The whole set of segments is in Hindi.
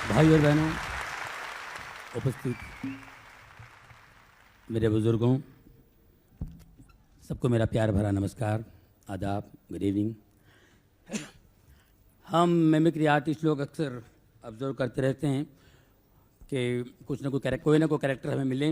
भाई और बहनों, उपस्थित मेरे बुजुर्गों, सबको मेरा प्यार भरा नमस्कार, आदाब, गुड इवनिंग। हम मिमिक्री आर्टिस्ट लोग अक्सर ऑब्जर्व करते रहते हैं कि कुछ ना कोई ना कोई कैरेक्टर हमें मिले।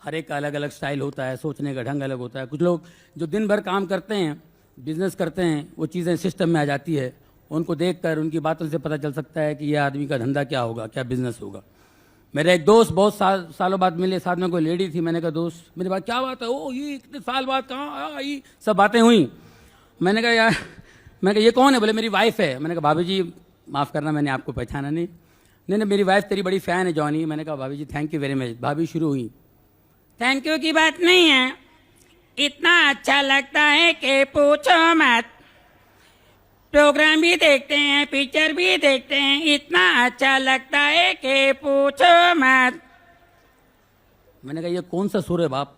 हर एक का अलग अलग स्टाइल होता है, सोचने का ढंग अलग होता है। कुछ लोग जो दिन भर काम करते हैं, बिजनेस करते हैं, वो चीज़ें सिस्टम में आ जाती है। उनको देखकर उनकी बातों से पता चल सकता है कि यह आदमी का धंधा क्या होगा, क्या बिजनेस होगा। मेरा एक दोस्त बहुत सालों बाद मिले, साथ में कोई लेडी थी। मैंने कहा दोस्त, मेरे बात क्या बात है? ओ ये इतने साल बाद कहाँ आई? सब बातें हुई। मैंने कहा यार, मैंने कहा ये कौन है? बोले मेरी वाइफ है। मैंने कहा भाभी जी माफ़ करना, मैंने आपको पहचाना नहीं। नहीं मेरी वाइफ तेरी बड़ी फ़ैन है जॉनी। मैंने कहा भाभी जी थैंक यू वेरी मच। भाभी शुरू हुई, थैंक यू की बात नहीं है, इतना अच्छा लगता है कि पूछो मत। प्रोग्राम भी देखते हैं, पिक्चर भी देखते हैं, इतना अच्छा लगता है कि पूछो मत। मैंने कहा ये कौन सा सुर है बाप?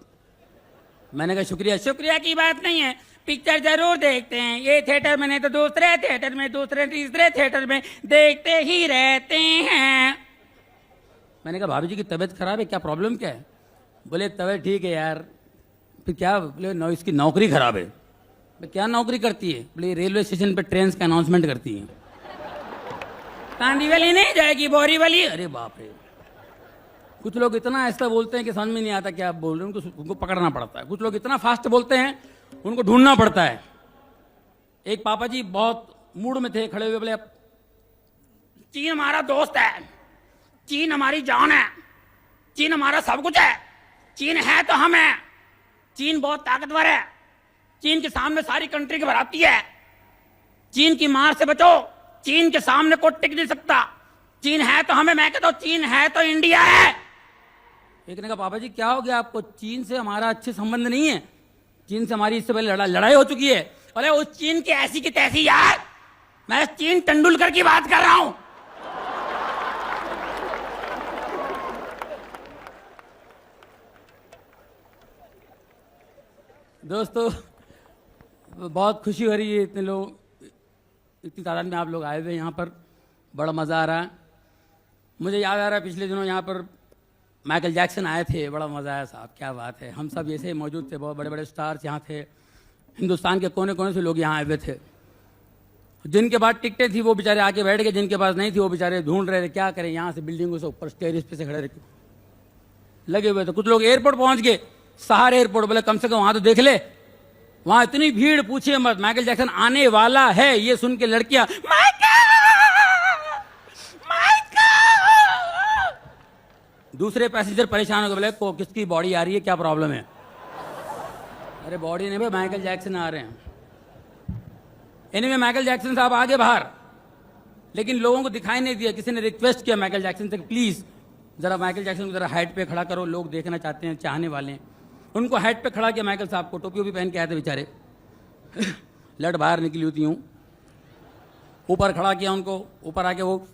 मैंने कहा शुक्रिया। शुक्रिया की बात नहीं है, पिक्चर जरूर देखते हैं, ये थिएटर में नहीं तो दूसरे थिएटर में, दूसरे तीसरे थिएटर में देखते ही रहते हैं। मैंने कहा भाभी जी की तबीयत खराब है, क्या प्रॉब्लम क्या है? बोले तबीयत ठीक है यार। फिर क्या? बोले इसकी नौकरी खराब है। क्या नौकरी करती है? बोले रेलवे स्टेशन पे ट्रेन का अनाउंसमेंट करती है। कांदीवली नहीं जाएगी, बोरीवली। अरे बाप रे, कुछ लोग इतना ऐसा बोलते हैं कि समझ में नहीं आता क्या आप बोल रहे हैं, उनको पकड़ना पड़ता है। कुछ लोग इतना फास्ट बोलते हैं, उनको ढूंढना पड़ता है। एक पापा जी बहुत मूड में थे, खड़े हुए बोले चीन हमारा दोस्त है, चीन हमारी जान है, चीन हमारा सब कुछ है, चीन है तो हम है, चीन बहुत ताकतवर है, चीन के सामने सारी कंट्री घबराती है, चीन की मार से बचो, चीन के सामने कोई टिक नहीं सकता, चीन है तो हमें। मैं कहता हूं चीन है तो इंडिया है। एक ने कहा पापा जी क्या हो गया आपको? चीन से हमारा अच्छे संबंध नहीं है, चीन से हमारी इससे पहले लड़ाई हो चुकी है। बोले उस चीन की ऐसी की तैसी यार, मैं चीन तेंदुलकर की बात कर रहा हूं। दोस्तों बहुत खुशी हो रही है, इतने लोग, इतनी तादाद में आप लोग आए हुए यहाँ पर, बड़ा मज़ा आ रहा है। मुझे याद आ रहा है पिछले दिनों यहाँ पर माइकल जैक्सन आए थे, बड़ा मज़ा आया साहब, क्या बात है। हम सब ऐसे मौजूद थे, बहुत बड़े बड़े स्टार्स यहाँ थे, हिंदुस्तान के कोने कोने से लोग यहाँ आए हुए थे। जिनके पास टिकटें थी वो बेचारे आके बैठ गए, जिनके पास नहीं थी वो बेचारे ढूंढ रहे थे क्या करें। यहाँ से बिल्डिंगों से ऊपर टेरिस पे से खड़े रखे लगे हुए थे। कुछ लोग एयरपोर्ट पहुँच गए, सहार एयरपोर्ट। बोले कम से कम वहाँ तो देख ले। वहाँ इतनी भीड़ पूछिए मत, माइकल जैक्सन आने वाला है ये सुन के लड़कियां दूसरे पैसेंजर परेशान हो गए, बोले को किसकी बॉडी आ रही है, क्या प्रॉब्लम है? अरे बॉडी नहीं भाई, माइकल जैक्सन आ रहे हैं। एनीवे माइकल जैक्सन साहब आगे बाहर, लेकिन लोगों को दिखाई नहीं दिया। किसी ने रिक्वेस्ट किया माइकल जैक्सन से प्लीज जरा माइकल जैक्सन को जरा हाइट पे खड़ा करो, लोग देखना चाहते हैं, चाहने वाले हैं। उनको हाइट पे खड़ा किया माइकल साहब को, टोपी भी पहन के आए थे बेचारे लट बाहर निकली होती हूँ। ऊपर खड़ा किया उनको, ऊपर आके वो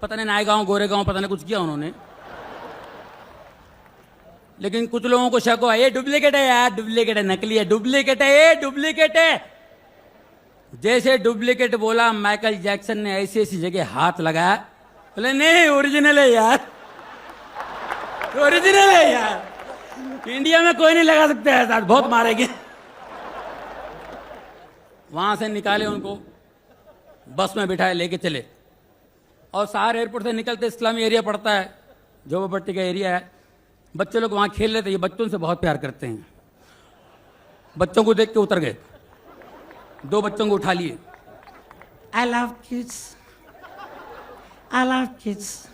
पता नहीं नायगांव गोरेगांव पता नहीं कुछ किया उन्होंने। लेकिन कुछ लोगों को शक हुआ ये डुप्लीकेट है यार, डुप्लीकेट है, नकली है, डुप्लीकेट है, ये डुप्लीकेट है। जैसे डुप्लीकेट बोला माइकल जैक्सन ने ऐसी ऐसी जगह हाथ लगाया, बोले नहीं ओरिजिनल है यार, ओरिजिनल है यार, इंडिया में कोई नहीं लगा सकता है साथ, बहुत मारेंगे। वहां से निकाले उनको, बस में बिठाए, लेके चले। और सहार एयरपोर्ट से निकलते स्लम एरिया पड़ता है, झोपड़पट्टी का एरिया है। बच्चे लोग वहां खेल रहे थे, ये बच्चों से बहुत प्यार करते हैं। बच्चों को देख के उतर गए, 2 बच्चों को उठा लिए। I love kids, I love kids,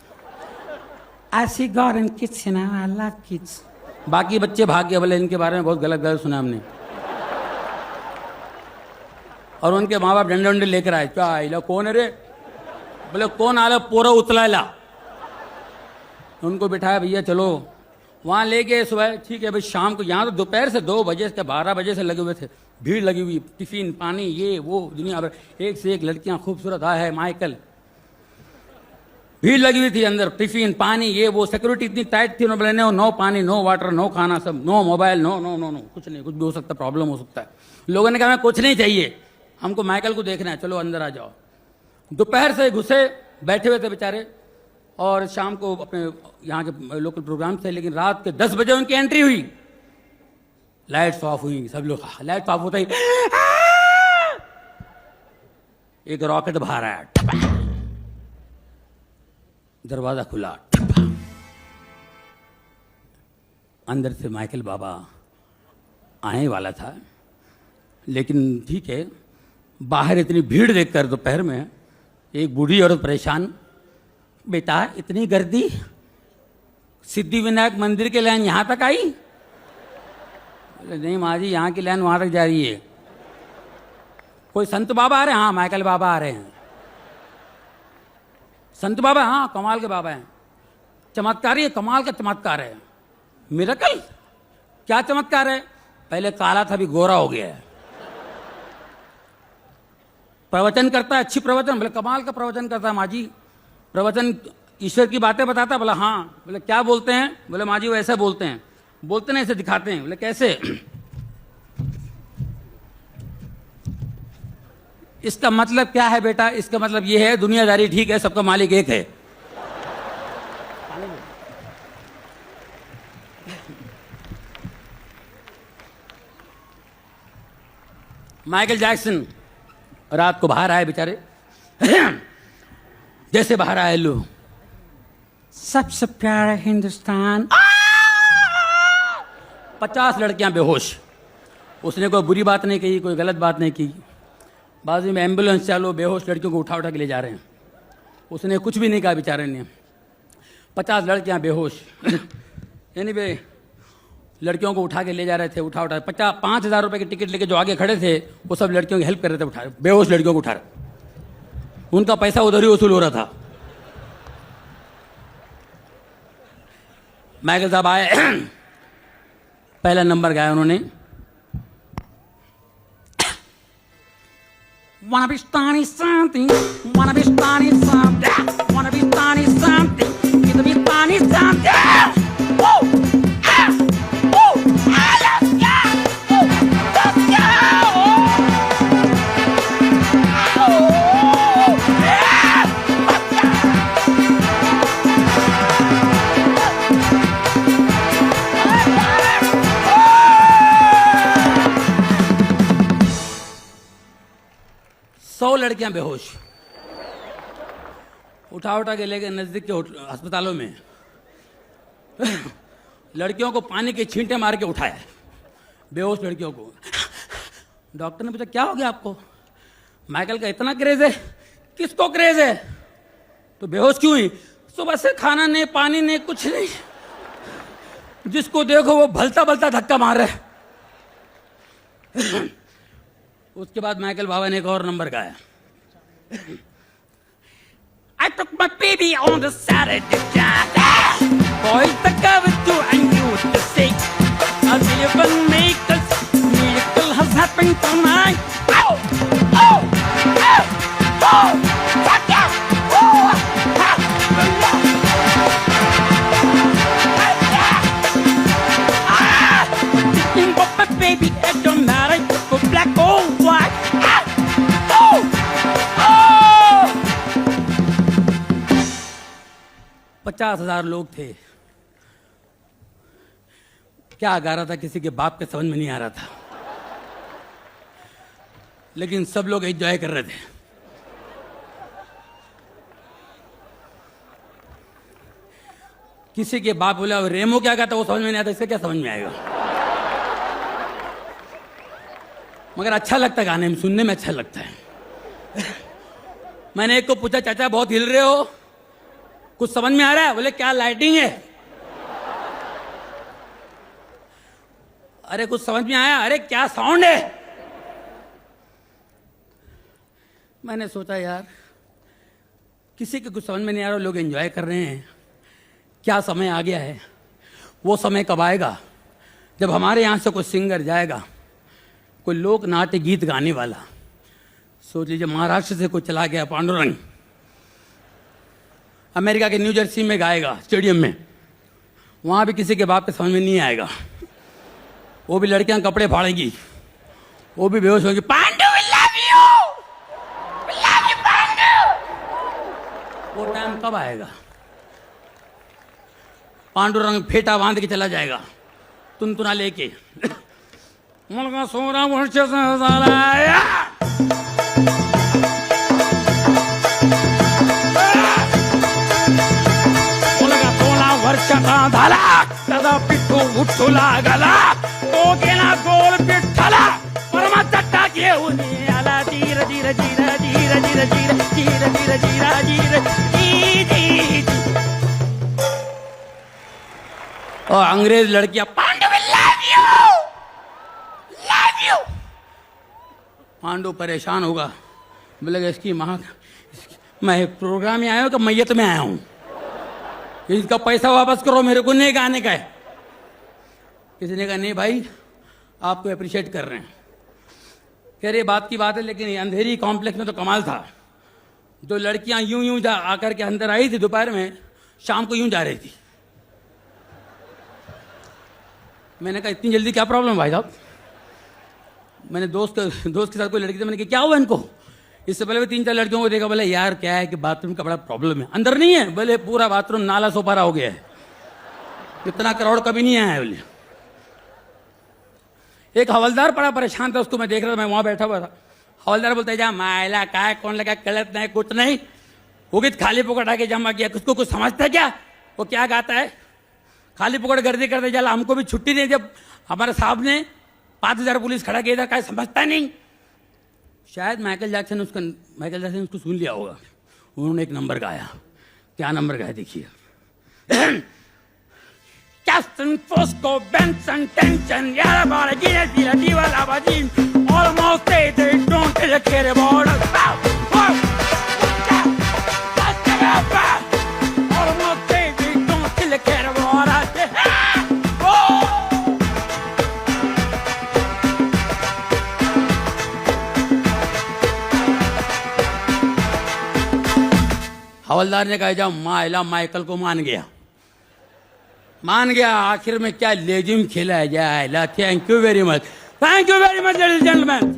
I see God in kids, I love kids. बाकी बच्चे भाग गए, बोले इनके बारे में बहुत गलत गलत सुना हमने। और उनके माँ बाप डंडे डंडे लेकर आए, क्या आइला कौन है रे? बोले कौन आला पूरा उतला। उनको बिठाया, भैया चलो। वहाँ ले गए सुबह, ठीक है भाई शाम को। यहाँ तो दोपहर से 2 बजे से 12 बजे से लगे हुए थे, भीड़ लगी हुई, टिफिन पानी ये वो दुनिया भर, एक से एक लड़कियां खूबसूरत है माइकल, भीड़ लगी हुई थी अंदर, टिफिन पानी ये वो, सिक्योरिटी इतनी टाइट थी। उन्होंने बोले नो पानी, नो वाटर, नो खाना, सब no mobile, no no no no, कुछ नहीं, कुछ भी हो सकता, प्रॉब्लम हो सकता है। लोगों ने कहा हमें कुछ नहीं चाहिए, हमको माइकल को देखना है, चलो अंदर आ जाओ। दोपहर से घुसे, बैठे हुए थे बेचारे, और शाम को अपने यहाँ के लोकल प्रोग्राम थे, लेकिन रात के 10 बजे उनकी एंट्री हुई। लाइट्स ऑफ हुई, सब लोग लाइट्स ऑफ होता ही एक रॉकेट बाहर आया, दरवाजा खुला, अंदर से माइकल बाबा आने वाला था, लेकिन ठीक है, बाहर इतनी भीड़ देखकर दोपहर में एक बूढ़ी औरत परेशान, बेटा इतनी गर्दी, सिद्धि विनायक मंदिर के लाइन यहाँ तक आई? बोले नहीं माँ जी, यहाँ की लाइन वहाँ तक जा रही है। कोई संत बाबा आ रहे हैं? हाँ माइकल बाबा आ रहे हैं। संत बाबा? हाँ कमाल के बाबा हैं, चमत्कारी है, कमाल का चमत्कार है। मिरेकल? क्या चमत्कार है? पहले काला था, अभी गोरा हो गया है। प्रवचन करता है, अच्छी प्रवचन, बोले कमाल का प्रवचन करता है माँ जी, प्रवचन ईश्वर की बातें बताता है। बोला हाँ। बोले क्या बोलते हैं? बोले माँ जी वो ऐसे बोलते हैं। बोलते नहीं, ऐसे दिखाते हैं। बोले कैसे? इसका मतलब क्या है बेटा? इसका मतलब ये है दुनियादारी ठीक है, सबका मालिक एक है। माइकल जैक्सन रात को बाहर आए बेचारे, जैसे बाहर आए लो, सबसे प्यारा हिंदुस्तान, 50 लड़कियां बेहोश। उसने कोई बुरी बात नहीं कही, कोई गलत बात नहीं की। बाजू में एम्बुलेंस चालू, बेहोश लड़कियों को उठा उठा के ले जा रहे हैं। उसने कुछ भी नहीं कहा बेचारे ने। 50 लड़कियां बेहोश, यानी वे लड़कियों को उठा के ले जा रहे थे, उठा 5,000 रुपए की टिकट लेके जो आगे खड़े थे वो सब लड़कियों की हेल्प कर रहे थे, उठा बेहोश लड़कियों को उठा रहे। उनका पैसा उधर ही वसूल हो रहा था। माइकल साहब आए, पहला नंबर गाया उन्होंने, wanna be starting something, wanna be starting something, wanna be starting something, gonna be starting something. Woo! Ah! Woo! Ah, let's go! Woo! Let's go! Oh! Yeah! Let's go! 100 लड़कियां बेहोश, उठा उठा के ले गए नजदीक के अस्पतालों में। लड़कियों को पानी के छींटे मार के उठाया, बेहोश लड़कियों को। डॉक्टर ने पूछा क्या हो गया आपको? माइकल का इतना क्रेज है? किसको क्रेज है? तो बेहोश क्यों हुई? सुबह से खाना नहीं, पानी नहीं, कुछ नहीं, जिसको देखो वो भलता भलता धक्का मार रहा है। उसके बाद माइकल बाबा ने एक और नंबर गाया, I took my baby on the Saturday night. Boys the cover too and you the six. A miracle makers, miracle has happened tonight. Oh, oh, oh, oh, fuck yeah, oh, ha, thinking about my baby, it don't matter, go black or white. Oh, oh. 50,000 लोग थे। क्या गा रहा था किसी के बाप के समझ में नहीं आ रहा था, लेकिन सब लोग एंजॉय कर रहे थे। किसी के बाप बोला रेमो क्या गाता वो समझ में नहीं आता, इससे क्या समझ में आएगा? मगर अच्छा लगता है, गाने में सुनने में अच्छा लगता है। मैंने एक को पूछा चाचा बहुत हिल रहे हो, कुछ समझ में आ रहा है? बोले क्या लाइटिंग है? अरे कुछ समझ में आया? अरे क्या साउंड है? मैंने सोचा यार किसी के कुछ समझ में नहीं आ रहा, लोग एंजॉय कर रहे हैं, क्या समय आ गया है? वो समय कब आएगा जब हमारे यहाँ से कोई सिंगर जाएगा, कोई लोक नाट्य गीत गाने वाला। सोच लीजिए महाराष्ट्र से कोई चला गया पांडुरंग, अमेरिका के न्यू जर्सी में गाएगा स्टेडियम में, वहाँ भी किसी के बाप के समझ में नहीं आएगा। वो भी लड़कियां कपड़े फाड़ेंगी, वो भी बेहोश होंगी, Pandu we love you, we love you Pandu. वो टाइम कब आएगा? पांडुरंग फेटा बांध के चला जाएगा तुनतुना लेके। मुलगा 16 वर्षाचा झाला, मुलगा 16 वर्षाचा झाला, त्याचा पिठू उठू लागला, तो गेला गोल पिठ्ठला, परमाचा टाक घेऊन आला, धीर धीर धीर धीर धीर धीर धीर धीर धीर धीर धीर। और अंग्रेज लड़कियां पांडु लव यू। पांडु परेशान होगा, बोलेगा इसकी माँ, मैं प्रोग्राम में आया हूँ कि मैयत में आया हूँ, इसका पैसा वापस करो, मेरे को नहीं गाने का है। किसी ने कहा नहीं भाई आपको अप्रिशिएट कर रहे हैं। कह रहे बात की बात है, लेकिन अंधेरी कॉम्प्लेक्स में तो कमाल था। जो लड़कियां यूं यूं जा आकर के अंदर आई थी दोपहर में, शाम को यूं जा रही थी। मैंने कहा इतनी जल्दी क्या प्रॉब्लम भाई साहब? मैंने दोस्त के साथ कोई लड़की थी, मैंने कहा क्या हुआ इनको? इससे पहले भी 3-4 लड़कियों को देखा, बोले यार क्या है कि बाथरूम का बड़ा प्रॉब्लम है। अंदर नहीं है, बोले पूरा बाथरूम नाला सोपारा हो गया है, इतना करोड़ कभी नहीं आया है बोले। एक हवलदार बड़ा परेशान था, उसको मैं देख रहा था, मैं वहां बैठा हुआ था। हवलदार बोलता है जा मायला काय कौन लगा, गलत नहीं कुछ नहीं, उगित खाली पकड़ आके जमा किया, उसको कुछ समझता है क्या? वो क्या गाता है, खाली पकड़ गर्दी करते चला, हमको भी छुट्टी नहीं, जब हमारे साहब ने 5000 पुलिस खड़ा किया था, क्या समझता नहीं? शायद माइकल जैक्सन उसको सुन लिया होगा, उन्होंने एक नंबर गाया। क्या नंबर गाया देखिए, Captain Fosco, Benson, tension, yada bara, gina, dila, diva, lava, jim, almost they don't care about us. Almost they don't care about us. हवलदार ने कहा जाओ माइला माइकल को मान गया, आखिर में क्या लेजिम खेला जाए। Thank you very much, ladies and gentleman.